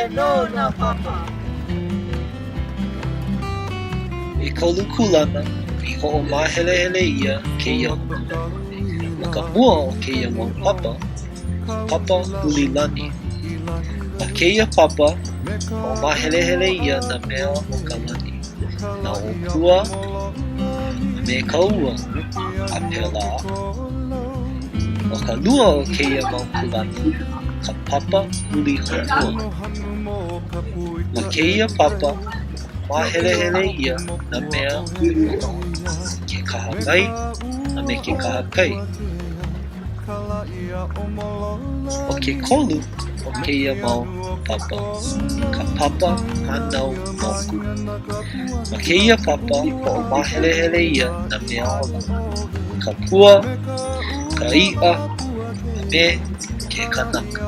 no na papa. I kolu kulana, i ho o mahele ia ke ia ma ka mua o ke ia mau papa, papa hulilani. Ma ke ia papa, o mahele ia na mea o ka lani. Na o pua, me ka ua, a pela. O ka lua o ke ia mau kulani, ka papa huli honua. Ma ke ia papa, mahele ia na mea hulua. Ke kaha mai, a me ke kaha kai. O ke kolu o ke ia mau papa, ka papa hanau moku. Ma ke ia papa o mahele ia na mea ola. Ka pua, ka i'a, a me ke kanaka.